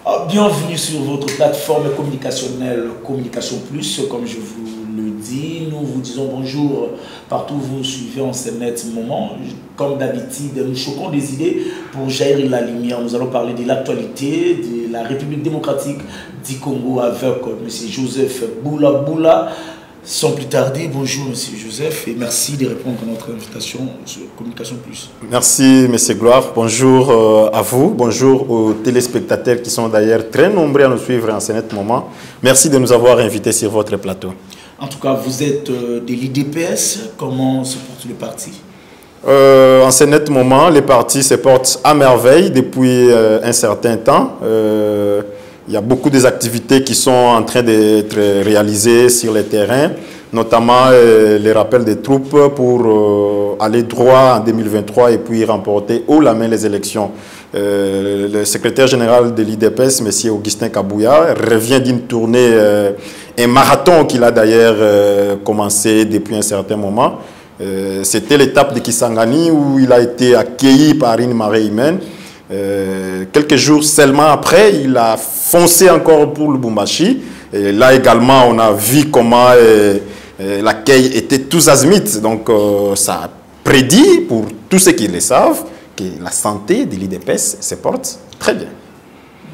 Bienvenue sur votre plateforme communicationnelle Communication Plus. Comme je vous le dis, nous vous disons bonjour partout où vous suivez en ce net moment. Comme d'habitude, nous choquons des idées pour jaillir la lumière. Nous allons parler de l'actualité de la République démocratique du Congo avec M. Joseph Boula. Sans plus tarder, bonjour M. Joseph et merci de répondre à notre invitation sur Communication Plus. Merci M. Gloire, bonjour à vous, bonjour aux téléspectateurs qui sont d'ailleurs très nombreux à nous suivre en ce net moment. Merci de nous avoir invités sur votre plateau. En tout cas, vous êtes de l'IDPS, comment se porte le parti? En ce net moment, le parti se porte à merveille depuis un certain temps. Il y a beaucoup d'activités qui sont en train d'être réalisées sur le terrain, notamment les rappels des troupes pour aller droit en 2023 et puis remporter haut la main les élections. Le secrétaire général de l'IDPS, M. Augustin Kabouya, revient d'une tournée, un marathon qu'il a d'ailleurs commencé depuis un certain moment. C'était l'étape de Kisangani où il a été accueilli par une marée humaine. Quelques jours seulement après, il a foncé encore pour le Lubumbashi. Et là également, on a vu comment l'accueil était tous azimuts. Donc, ça prédit pour tous ceux qui le savent que la santé de l'IDPS se porte très bien.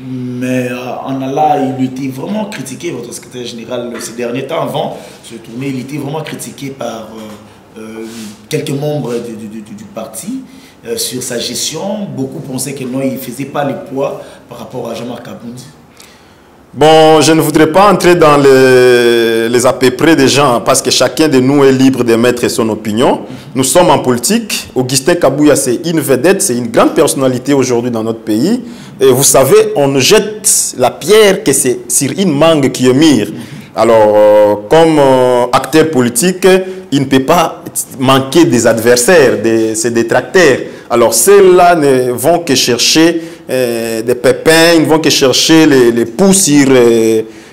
Mais en Allah, il était vraiment critiqué, votre secrétaire général, ces derniers temps. Avant ce tournée, il était vraiment critiqué par quelques membres du parti. Sur sa gestion, beaucoup pensaient que non, il ne faisait pas le poids par rapport à Jean-Marc Aboudi. Bon, je ne voudrais pas entrer dans les à peu près des gens, parce que chacun de nous est libre de mettre son opinion. Nous sommes en politique. Augustin Kabouya, c'est une vedette, c'est une grande personnalité aujourd'hui dans notre pays. Et vous savez, on ne jette la pierre que c'est sur une mangue qui est mûre. Alors, comme acteur politique, il ne peut pas manquer des adversaires, de ses détracteurs. Alors, ceux-là ne vont que chercher des pépins, ils ne vont que chercher les poux sur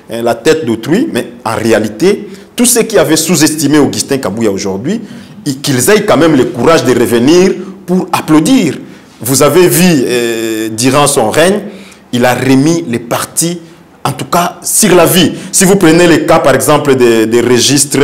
la tête d'autrui. Mais en réalité, tous ceux qui avaient sous-estimé Augustin Kabouya aujourd'hui, qu'ils aient quand même le courage de revenir pour applaudir. Vous avez vu, durant son règne, il a remis les partis, en tout cas, sur la vie. Si vous prenez le cas, par exemple, des registres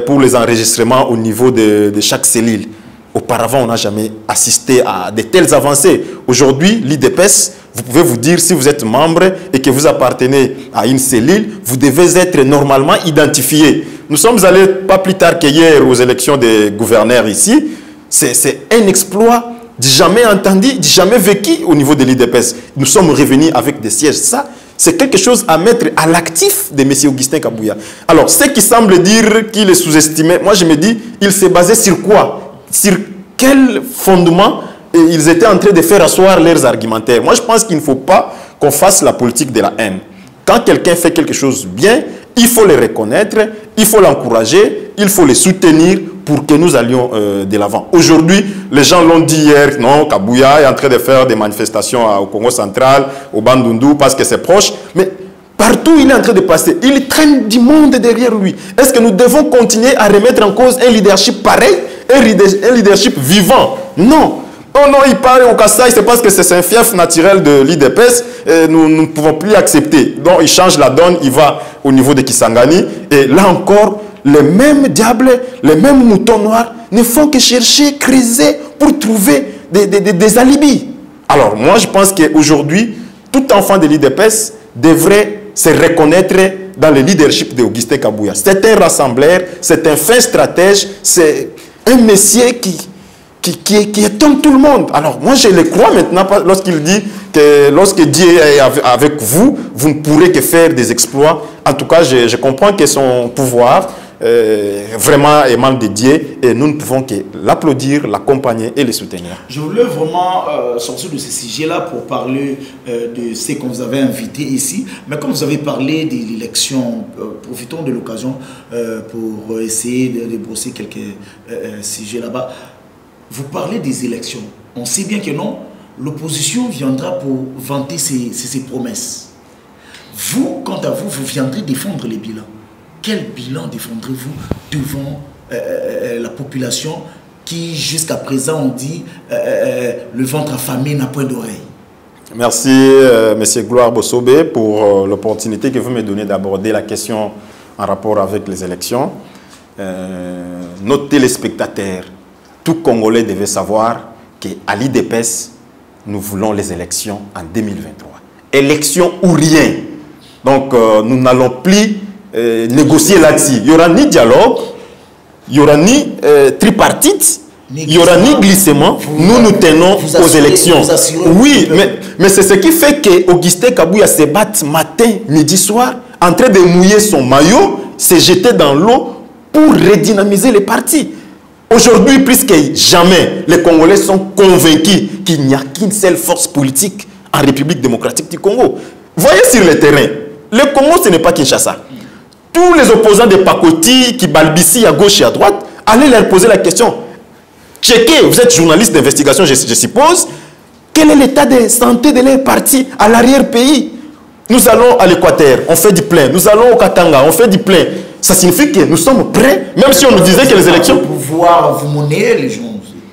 pour les enregistrements au niveau de chaque cellule, auparavant, on n'a jamais assisté à de telles avancées. Aujourd'hui, l'IDPS, vous pouvez vous dire, si vous êtes membre et que vous appartenez à une cellule, vous devez être normalement identifié. Nous sommes allés pas plus tard qu'hier aux élections des gouverneurs ici. C'est un exploit jamais entendu, jamais vécu au niveau de l'IDPS. Nous sommes revenus avec des sièges. Ça, c'est quelque chose à mettre à l'actif de M. Augustin Kabouya. Alors, ceux qui semblent dire qu'il est sous-estimé, moi je me dis, il s'est basé sur quoi? Sur quel fondement ils étaient en train de faire asseoir leurs argumentaires? Moi je pense qu'il ne faut pas qu'on fasse la politique de la haine. Quand quelqu'un fait quelque chose bien, il faut le reconnaître, il faut l'encourager, il faut le soutenir pour que nous allions de l'avant. Aujourd'hui, les gens l'ont dit hier, non, Kabouya est en train de faire des manifestations au Congo central, au Bandundu, parce que c'est proche. Mais partout il est en train de passer, il traîne du monde derrière lui. Est-ce que nous devons continuer à remettre en cause un leadership pareil, un leadership vivant? Non. Oh non, il parle au Kassai, c'est parce que c'est un fief naturel de l'IDPS, nous ne pouvons plus accepter. Donc il change la donne, il va au niveau de Kisangani, et là encore, les mêmes diables, les mêmes moutons noirs ne font que chercher, creuser pour trouver des alibis. Alors moi je pense qu'aujourd'hui, tout enfant de l'IDPS devrait se reconnaître dans le leadership d'Augustin Kabouya. C'est un rassembleur, c'est un fin stratège, c'est un messier qui étonne tout le monde. Alors moi je le crois maintenant lorsqu'il dit que lorsque Dieu est avec vous, vous ne pourrez que faire des exploits. En tout cas, je comprends que son pouvoir vraiment émane de Dieu et nous ne pouvons que l'applaudir, l'accompagner et le soutenir. Je voulais vraiment sortir de ce sujet-là pour parler de ce qu'on vous avait invité ici. Mais comme vous avez parlé de l'élection, profitons de l'occasion pour essayer de brosser quelques sujets là-bas. Vous parlez des élections. On sait bien que non, l'opposition viendra pour vanter ses promesses. Vous, quant à vous, vous viendrez défendre les bilans. Quel bilan défendrez-vous devant la population qui, jusqu'à présent, on dit le ventre affamé n'a point d'oreille? Merci, M. Gloire Bossobé, pour l'opportunité que vous me donnez d'aborder la question en rapport avec les élections. Nos téléspectateurs, tout Congolais devait savoir qu'à l'IDPS, nous voulons les élections en 2023. Élections ou rien. Donc, nous n'allons plus négocier là-dessus. Il n'y aura ni dialogue, il n'y aura ni tripartite, il n'y aura ni glissement. Nous tenons aux élections. Oui, mais c'est ce qui fait qu'Augustin Kabouya se bat matin, midi, soir, en train de mouiller son maillot, se jeter dans l'eau pour redynamiser les partis. Aujourd'hui, plus que jamais, les Congolais sont convaincus qu'il n'y a qu'une seule force politique en République démocratique du Congo. Voyez sur le terrain, le Congo, ce n'est pas Kinshasa. Tous les opposants de Pakoti qui balbutient à gauche et à droite, allez leur poser la question. Checkez, vous êtes journaliste d'investigation, je suppose. Quel est l'état de santé de leur parti à l'arrière-pays? Nous allons à l'Équateur, on fait du plein. Nous allons au Katanga, on fait du plein. Ça signifie que nous sommes prêts, même si on nous disait que les élections... Pour pouvoir vous monnayer les gens,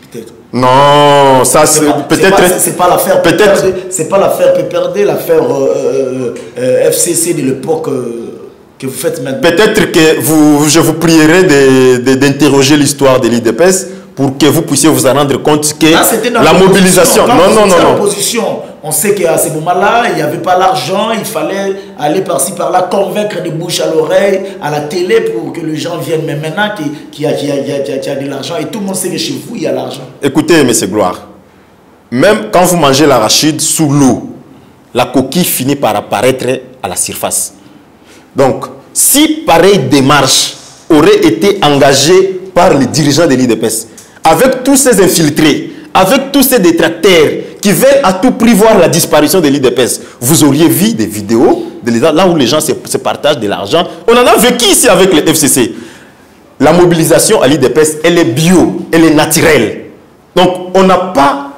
peut-être. Non, ça c'est peut-être... C'est pas l'affaire PPRD, l'affaire FCC de l'époque que vous faites maintenant. Peut-être que je vous prierai d'interroger l'histoire de l'IDPS pour que vous puissiez vous en rendre compte que la mobilisation... Non. On sait qu'à ce moment-là, il n'y avait pas l'argent, il fallait aller par-ci, par-là, convaincre de bouche à l'oreille, à la télé pour que les gens viennent. Mais maintenant qu'il y a de l'argent, et tout le monde sait que chez vous, il y a l'argent. Écoutez, M. Gloire, même quand vous mangez l'arachide sous l'eau, la coquille finit par apparaître à la surface. Donc, si pareille démarche aurait été engagée par les dirigeants de l'IDPS, avec tous ces infiltrés, avec tous ces détracteurs qui veulent à tout prix voir la disparition de l'IDPS, vous auriez vu des vidéos là où les gens se partagent de l'argent. On en a vécu ici avec le FCC. La mobilisation à l'IDPS, elle est bio, elle est naturelle. Donc, on n'a pas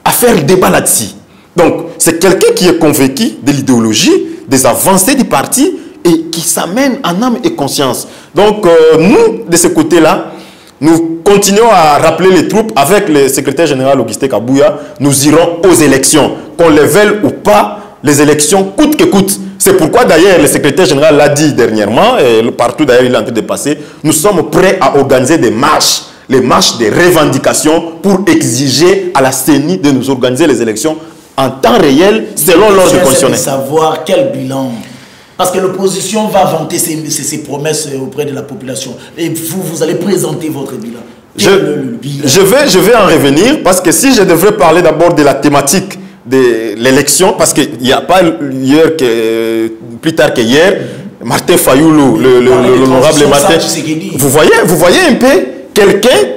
à faire débat là-dessus. Donc, c'est quelqu'un qui est convaincu de l'idéologie, des avancées du parti et qui s'amène en âme et conscience. Donc, nous, de ce côté-là, nous continuons à rappeler les troupes avec le secrétaire général Augustin Kabouya. Nous irons aux élections. Qu'on les veuille ou pas, les élections coûte que coûte. C'est pourquoi d'ailleurs le secrétaire général l'a dit dernièrement, et partout d'ailleurs il est en train de passer, nous sommes prêts à organiser des marches, les marches de revendication pour exiger à la CENI de nous organiser les élections en temps réel selon l'ordre constitutionnel. Je veux savoir quel bilan. Parce que l'opposition va vanter ses promesses auprès de la population. Et vous allez présenter votre bilan. Je vais en revenir parce que si je devrais parler d'abord de la thématique de l'élection, parce qu'il n'y a pas plus tard qu'hier, Martin Fayoulou, l'honorable Martin, vous voyez un peu quelqu'un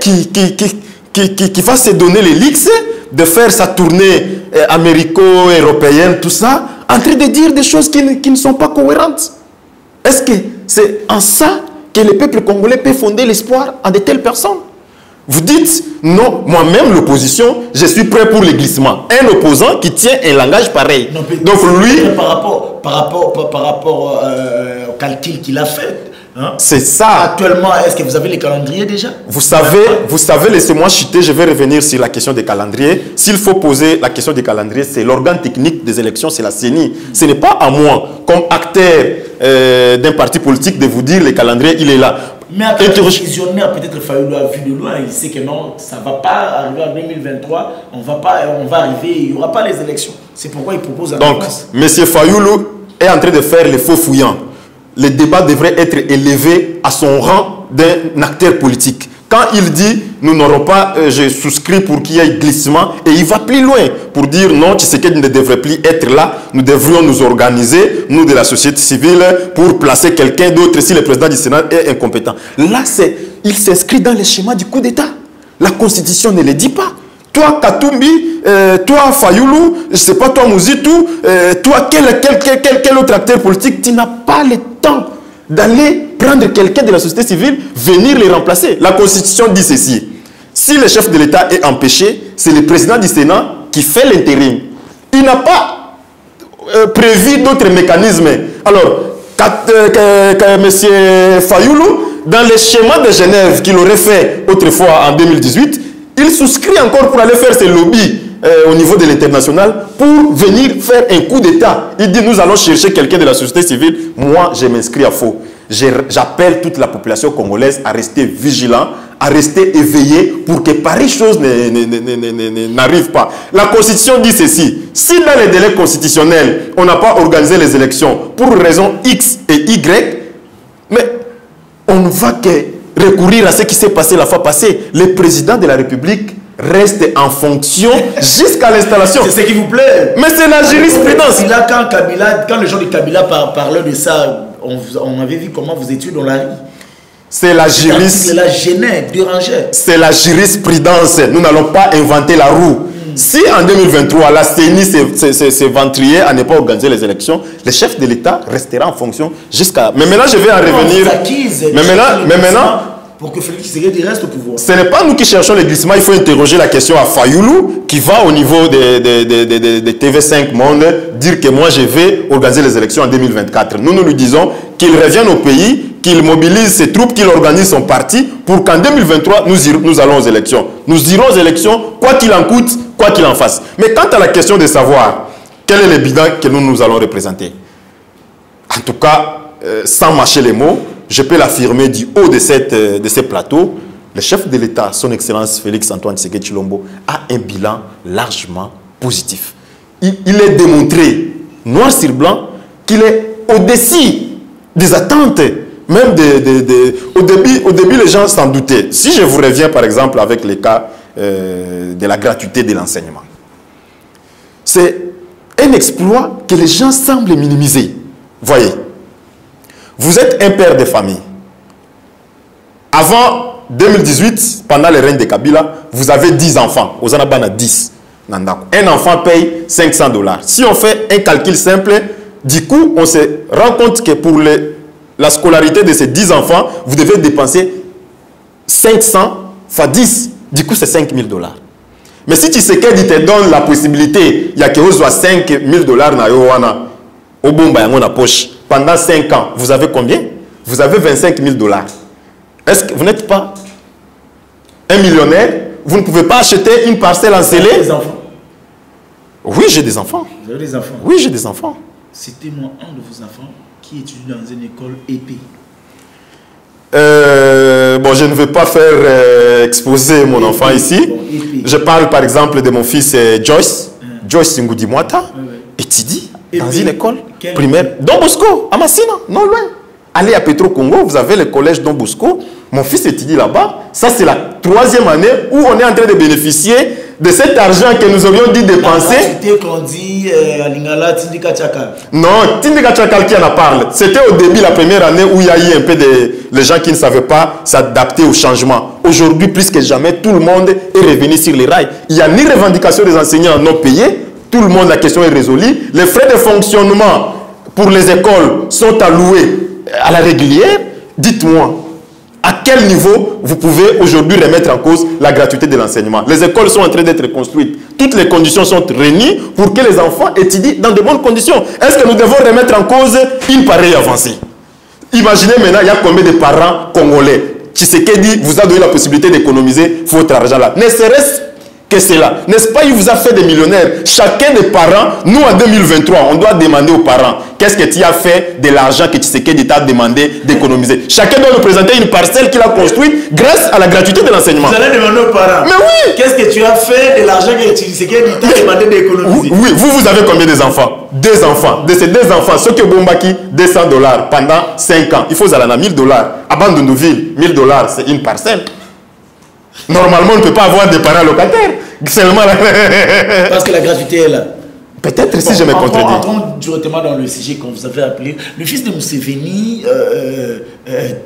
qui va se donner les leaks de faire sa tournée américo-européenne, tout ça, en train de dire des choses qui ne sont pas cohérentes. Est-ce que c'est en ça que le peuple congolais peut fonder l'espoir en de telles personnes? Vous dites, non, moi-même, l'opposition, je suis prêt pour le glissement. Un opposant qui tient un langage pareil. Non, donc lui... Par rapport au calcul qu'il a fait. Hein? C'est ça. Actuellement, est-ce que vous avez les calendriers déjà? Vous savez, laissez-moi chuter, je vais revenir sur la question des calendriers. S'il faut poser la question des calendriers, c'est l'organe technique des élections, c'est la CENI. Ce n'est pas à moi, comme acteur d'un parti politique, de vous dire le calendrier, il est là. Mais après, le visionnaire, peut-être Fayoulou a vu de loin, il sait que non, ça ne va pas arriver en 2023, on va arriver, il n'y aura pas les élections. C'est pourquoi il propose un... Donc, M. Fayoulou est en train de faire les faux fouillants. Le débat devrait être élevé à son rang d'un acteur politique. Quand il dit, nous n'aurons pas, je souscris pour qu'il y ait glissement, et il va plus loin pour dire non, Tshisekedi ne devrait plus être là, nous devrions nous organiser, nous de la société civile, pour placer quelqu'un d'autre si le président du Sénat est incompétent. Là, il s'inscrit dans le schéma du coup d'État. La Constitution ne le dit pas. Toi, Katumbi, toi, Fayoulou, je ne sais pas, toi, Mouzitou, toi, quel autre acteur politique, tu n'as pas le temps d'aller prendre quelqu'un de la société civile, venir les remplacer. La Constitution dit ceci. Si le chef de l'État est empêché, c'est le président du Sénat qui fait l'intérim. Il n'a pas prévu d'autres mécanismes. Alors, M. Fayoulou, dans le schéma de Genève qu'il aurait fait autrefois en 2018, il souscrit encore pour aller faire ses lobbies au niveau de l'international pour venir faire un coup d'État. Il dit, nous allons chercher quelqu'un de la société civile. Moi, je m'inscris à faux. J'appelle toute la population congolaise à rester vigilant, à rester éveillé pour que pareille chose n'arrive pas. La Constitution dit ceci. Si dans les délais constitutionnels, on n'a pas organisé les élections pour raison X et Y, mais on ne va que recourir à ce qui s'est passé la fois passée. Le président de la République reste en fonction jusqu'à l'installation. C'est ce qui vous plaît. Mais c'est la jurisprudence. Quand les gens de Kabila parlaient de ça, on avait vu comment vous étiez dans la rue. C'est la jurisprudence. C'est la gênait, dérangeait. C'est la jurisprudence. Nous n'allons pas inventer la roue. Si en 2023, la CENI s'est ventrier à ne pas organiser les élections, le chef de l'État restera en fonction jusqu'à... Mais maintenant, je vais en revenir... Mais maintenant... Pour que Félix Tshisekedi reste au pouvoir. Ce n'est pas nous qui cherchons le glissement. Il faut interroger la question à Fayoulou, qui va au niveau de TV5 Monde, dire que moi, je vais organiser les élections en 2024. Nous lui disons qu'il revienne au pays, qu'il mobilise ses troupes, qu'il organise son parti, pour qu'en 2023, nous allons aux élections. Nous irons aux élections, quoi qu'il en coûte, quoi qu'il en fasse. Mais quant à la question de savoir quel est le bilan que nous allons représenter, en tout cas, sans mâcher les mots, je peux l'affirmer du haut de ces plateaux, le chef de l'État, son Excellence Félix-Antoine Tshisekedi Tshilombo, a un bilan largement positif. Il est démontré, noir sur blanc, qu'il est au-dessus des attentes, même au début, les gens s'en doutaient. Si je vous reviens, par exemple, avec les cas de la gratuité de l'enseignement, c'est un exploit que les gens semblent minimiser. Voyez. Vous êtes un père de famille. Avant 2018, pendant le règne de Kabila, vous avez 10 enfants. Aux Anabana 10. Un enfant paye $500. Si on fait un calcul simple, du coup, on se rend compte que pour la scolarité de ces 10 enfants, vous devez dépenser 500 fois 10. Du coup, c'est $5 000. Mais si Tshisekedi te donne la possibilité, il y a que vous $5 000 na yowana, au bomba yango na poche. Pendant 5 ans, vous avez combien? Vous avez $25 000. Est-ce que vous n'êtes pas un millionnaire? Vous ne pouvez pas acheter une parcelle encelée? Des enfants? Oui, j'ai des enfants. Vous avez des enfants? Oui, j'ai des enfants. Citez-moi un de vos enfants qui étudie dans une école épée. Bon, je ne veux pas faire exposer mon enfant ici. Bon, je parle par exemple de mon fils Joyce. Joyce Ngudi Mwata étudie dans une école primaire. Don Bosco, à Massina, non loin. Allez à Petro Congo, vous avez le collège Don Bosco. Mon fils étudie là-bas. Ça, c'est la 3e année où on est en train de bénéficier de cet argent que nous aurions dû dépenser. C'était qu'on dit à Lingala, Tindika Tchakal. Non, Tindika Tchakal qui en a parlé. C'était au début, la première année, où il y a eu un peu les gens qui ne savaient pas s'adapter au changement. Aujourd'hui, plus que jamais, tout le monde est revenu sur les rails. Il n'y a ni revendication des enseignants non payés. Tout le monde, la question est résolue. Les frais de fonctionnement pour les écoles sont alloués à la régulière. Dites-moi, à quel niveau vous pouvez aujourd'hui remettre en cause la gratuité de l'enseignement? Les écoles sont en train d'être construites. Toutes les conditions sont réunies pour que les enfants étudient dans de bonnes conditions. Est-ce que nous devons remettre en cause une pareille avancée? Imaginez maintenant, il y a combien de parents congolais? Tshisekedi vous a donné la possibilité d'économiser votre argent là. Ne serait-ce que cela. N'est-ce pas, il vous a fait des millionnaires. Chacun des parents, nous en 2023, on doit demander aux parents, qu'est-ce que tu as fait de l'argent que Tshisekedi t'a demandé d'économiser? Chacun doit nous présenter une parcelle qu'il a construite grâce à la gratuité de l'enseignement. Vous allez demander aux parents. Mais oui. Qu'est-ce que tu as fait de l'argent que Tshisekedi t'a demandé d'économiser? Oui, vous avez combien d'enfants? 2 enfants. De ces 2 enfants, ceux qui ont bombaki $200 pendant 5 ans, il faut aller à $1000. À Bandundouville, $1000, c'est une parcelle. Normalement, on ne peut pas avoir des parents locataires. Seulement parce que la gratuité est là. Peut-être si je me contredis. Entrons directement dans le sujet qu'on vous avait appelé. Le fils de Museveni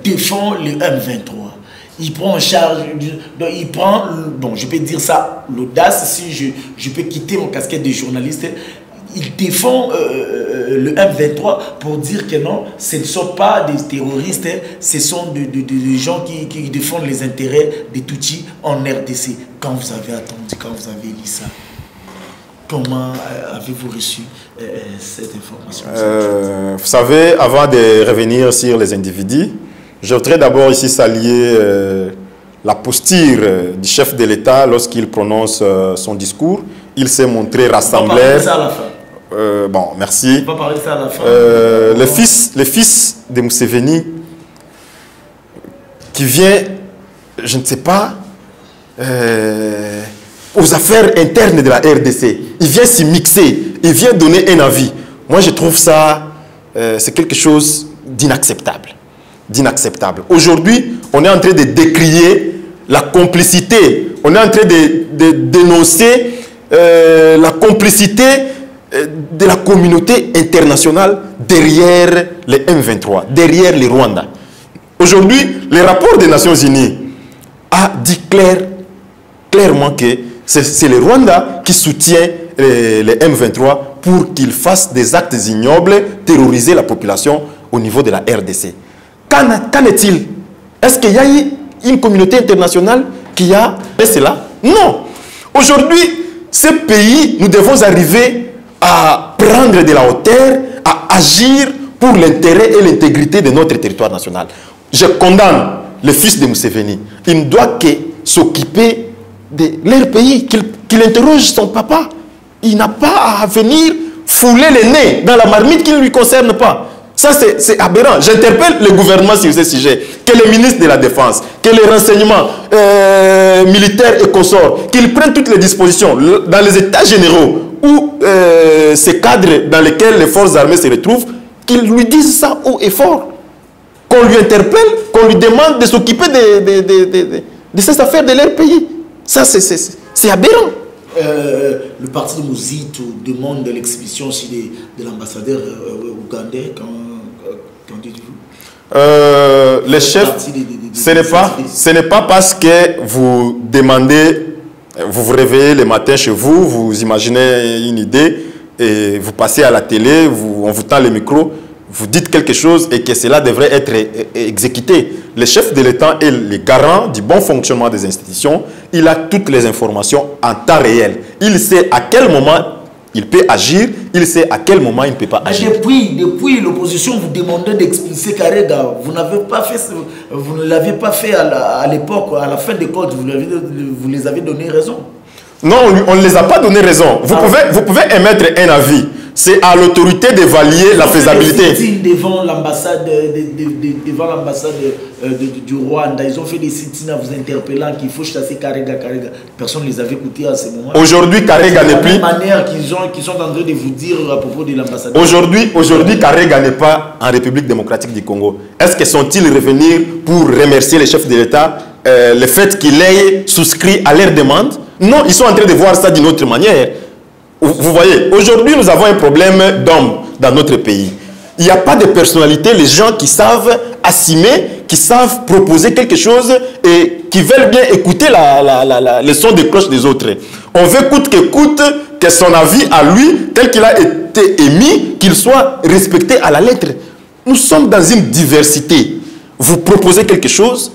défend le M23. Il prend en charge, donc il prend, bon, je peux dire ça, l'audace, si je peux quitter mon casquette de journaliste. Il défend le M23 pour dire que non, ce ne sont pas des terroristes, ce sont des gens qui défendent les intérêts des Tutsis en RDC. Quand vous avez attendu, quand vous avez lu ça, comment avez-vous reçu cette information? Vous savez, avant de revenir sur les individus, je voudrais d'abord ici saluer la posture du chef de l'État lorsqu'il prononce son discours. il s'est montré rassembleur. Bon, merci. On va parler de ça à la fin. Le fils de Museveni, qui vient, je ne sais pas, aux affaires internes de la RDC. Il vient s'y mixer, il vient donner un avis. Moi, je trouve ça, c'est quelque chose d'inacceptable. Aujourd'hui, on est en train de décrier la complicité. On est en train de dénoncer la complicité de la communauté internationale derrière les M23, derrière les Rwandais. Aujourd'hui, le rapport des Nations Unies a dit clairement que c'est le Rwanda qui soutient les M23 pour qu'ils fassent des actes ignobles, terroriser la population au niveau de la RDC. Qu'en est-il? Est-ce qu'il y a une communauté internationale qui a fait cela? Non. Aujourd'hui, ce pays, nous devons arriver à prendre de la hauteur, à agir pour l'intérêt et l'intégrité de notre territoire national. Je condamne le fils de Museveni. Il ne doit que s'occuper de leur pays, qu'il interroge son papa. Il n'a pas à venir fouler les nez dans la marmite qui ne lui concerne pas. Ça, c'est aberrant. J'interpelle le gouvernement sur ce sujet. Que le ministre de la Défense, que les renseignements militaires et consorts, qu'ils prennent toutes les dispositions dans les états généraux ou ces cadres dans lesquels les forces armées se retrouvent, qu'ils lui disent ça haut et fort. Qu'on lui interpelle, qu'on lui demande de s'occuper de ces affaires de leur pays. Ça, c'est aberrant. Le parti de Muzito demande l'exhibition aussi de l'ambassadeur ougandais. Qu'en dites-vous? Les chefs, ce n'est pas parce que vous demandez, vous vous réveillez le matin chez vous, vous imaginez une idée et vous passez à la télé, on vous tend le micro, vous dites quelque chose et que cela devrait être exécuté. Le chef de l'État est le garant du bon fonctionnement des institutions. Il a toutes les informations en temps réel. Il sait à quel moment il peut agir, il sait à quel moment il ne peut pas agir. Depuis l'opposition, vous demandez d'expulser Karega. Vous ne l'aviez pas fait à l'époque, à la fin des comptes, vous les avez donné raison. Non, on ne les a pas donné raison. Vous pouvez émettre un avis. C'est à l'autorité d'évaluer la faisabilité. Devant l'ambassade du Rwanda, ils ont fait des sit-ins vous interpellant qu'il faut chasser Karega. Personne ne les avait écoutés à ce moment. Aujourd'hui, Karega n'est plus. C'est la manière qu'ils sont en train de vous dire à propos de l'ambassade. Aujourd'hui, Karega n'est pas en République démocratique du Congo. Est-ce que sont-ils revenus pour remercier les chefs de l'État le fait qu'il ait souscrit à leur demande? Non, ils sont en train de voir ça d'une autre manière. Vous voyez, aujourd'hui, nous avons un problème d'hommes dans notre pays. Il n'y a pas de personnalité, les gens qui savent assumer, qui savent proposer quelque chose et qui veulent bien écouter le son de cloche des autres. On veut coûte que son avis à lui, tel qu'il a été émis, qu'il soit respecté à la lettre. Nous sommes dans une diversité. Vous proposez quelque chose,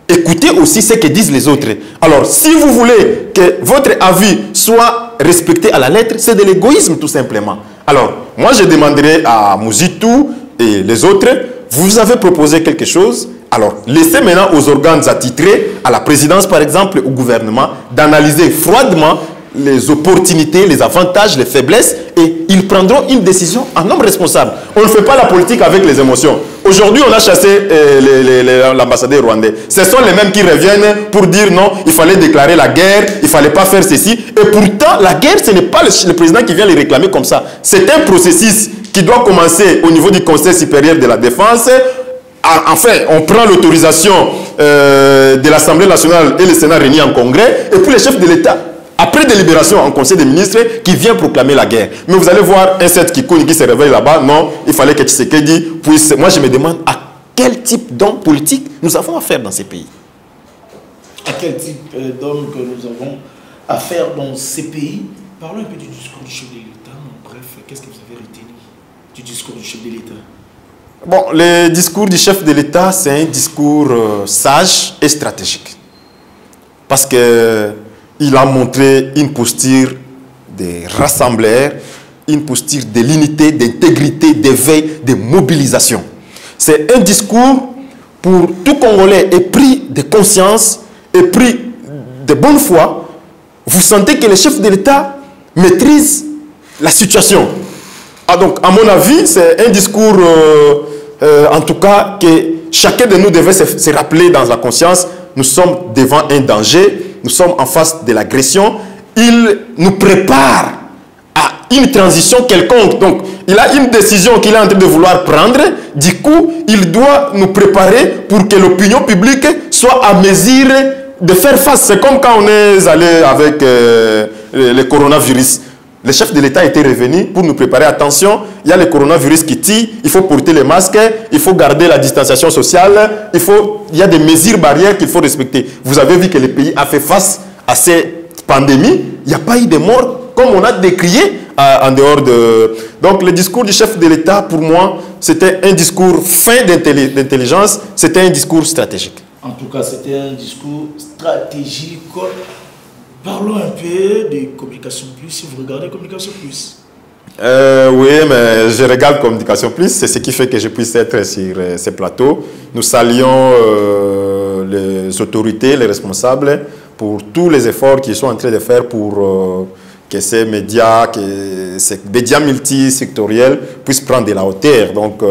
écoutez aussi ce que disent les autres. Alors, si vous voulez que votre avis soit respecté à la lettre, c'est de l'égoïsme tout simplement. Alors, moi je demanderai à Muzito et les autres, vous avez proposé quelque chose, alors laissez maintenant aux organes attitrés, à la présidence par exemple, au gouvernement, d'analyser froidement les opportunités, les avantages, les faiblesses, et ils prendront une décision en homme responsable. On ne fait pas la politique avec les émotions. Aujourd'hui, on a chassé l'ambassadeur rwandais. Ce sont les mêmes qui reviennent pour dire non, il fallait déclarer la guerre, il ne fallait pas faire ceci. Et pourtant, la guerre, ce n'est pas le président qui vient les réclamer comme ça. C'est un processus qui doit commencer au niveau du Conseil supérieur de la défense. Enfin, on prend l'autorisation de l'Assemblée nationale et le Sénat réunis en congrès. Et puis les chefs de l'État, après délibération en conseil des ministres, qui vient proclamer la guerre. Mais vous allez voir un set qui se réveille là-bas. Non, il fallait que Tshisekedi puisse... Moi, je me demande à quel type d'homme politique nous avons affaire dans ces pays. À quel type d'homme que nous avons affaire dans ces pays? Parlons un peu du discours du chef de l'État. Bref, qu'est-ce que vous avez retenu du discours du chef de l'État? Bon, le discours du chef de l'État, c'est un discours sage et stratégique. Parce que il a montré une posture de rassembleur, une posture de l'unité, d'intégrité, d'éveil, de mobilisation. C'est un discours pour tout Congolais épris de conscience, épris de bonne foi. Vous sentez que le chef de l'État maîtrise la situation. Ah, donc, à mon avis, c'est un discours, en tout cas, que chacun de nous devait se rappeler dans la conscience. Nous sommes devant un danger, nous sommes en face de l'agression. Il nous prépare à une transition quelconque. Donc, il a une décision qu'il est en train de vouloir prendre. Du coup, il doit nous préparer pour que l'opinion publique soit à mesure de faire face. C'est comme quand on est allé avec le coronavirus. Le chef de l'État était revenu pour nous préparer. Attention, il y a le coronavirus qui tire, il faut porter les masques, il faut garder la distanciation sociale, il y a des mesures barrières qu'il faut respecter. Vous avez vu que le pays a fait face à cette pandémie. Il n'y a pas eu de morts comme on a décrié en dehors de... Donc le discours du chef de l'État, pour moi, c'était un discours fin d'intelligence, c'était un discours stratégique. En tout cas, c'était un discours stratégique. Parlons un peu de Communication Plus, si vous regardez Communication Plus. Oui, mais je regarde Communication Plus, c'est ce qui fait que je puisse être sur ces plateaux. Nous saluons les autorités, les responsables, pour tous les efforts qu'ils sont en train de faire pour que ces médias multisectoriels puissent prendre de la hauteur. Donc,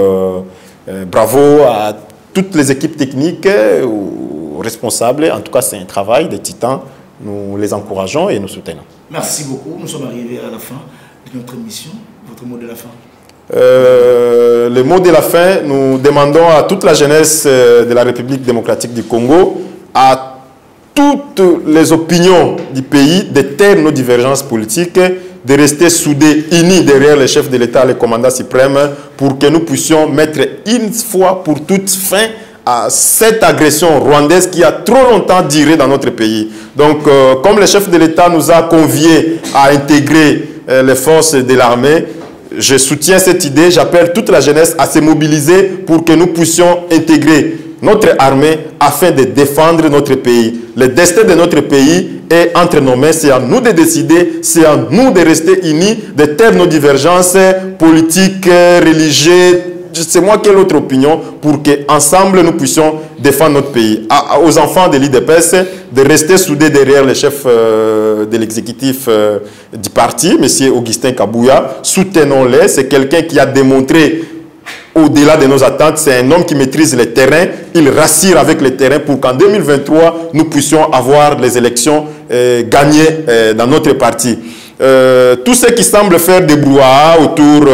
bravo à toutes les équipes techniques ou responsables. En tout cas, c'est un travail de titans. Nous les encourageons et nous soutenons. Merci beaucoup. Nous sommes arrivés à la fin de notre émission. Votre mot de la fin? Le mot de la fin, nous demandons à toute la jeunesse de la République démocratique du Congo, à toutes les opinions du pays, de taire nos divergences politiques, de rester soudés, unis derrière le chef de l'État, le commandant suprême, pour que nous puissions mettre une fois pour toutes fin à cette agression rwandaise qui a trop longtemps duré dans notre pays. Donc, comme le chef de l'État nous a conviés à intégrer les forces de l'armée, je soutiens cette idée. J'appelle toute la jeunesse à se mobiliser pour que nous puissions intégrer notre armée afin de défendre notre pays. Le destin de notre pays est entre nos mains. C'est à nous de décider, c'est à nous de rester unis, de taire nos divergences politiques, religieuses, c'est moi quelle autre opinion, pour qu'ensemble nous puissions défendre notre pays. Aux enfants de l'IDPS de rester soudés derrière le chef de l'exécutif du parti, M. Augustin Kabouya. Soutenons-les. C'est quelqu'un qui a démontré au-delà de nos attentes. C'est un homme qui maîtrise le terrain. Il rassure avec le terrain pour qu'en 2023, nous puissions avoir les élections gagnées dans notre parti. Tout ce qui semble faire des brouhahas autour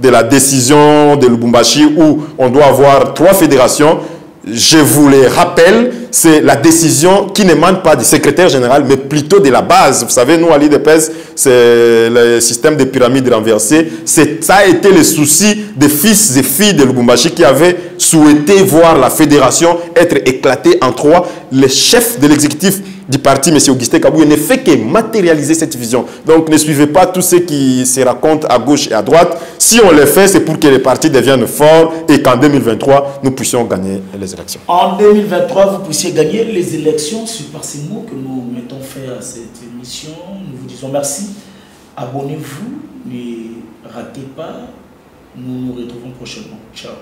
de la décision de Lubumbashi où on doit avoir 3 fédérations, je vous le rappelle, c'est la décision qui n'émane pas du secrétaire général, mais plutôt de la base. Vous savez, nous, à l'IDPS, c'est le système de pyramide renversée. Ça a été le souci des fils et filles de Lubumbashi qui avaient souhaité voir la fédération être éclatée en 3. Le chef de l'exécutif du parti, M. Augustin Kabouya, ne fait que matérialiser cette vision. Donc, ne suivez pas tout ce qui se raconte à gauche et à droite. Si on le fait, c'est pour que les partis deviennent forts et qu'en 2023, nous puissions gagner les élections. En 2023, vous puissiez gagner les élections. C'est par ces mots que nous mettons fin à cette émission. Nous vous disons merci. Abonnez-vous, ne ratez pas. Nous nous retrouvons prochainement. Ciao.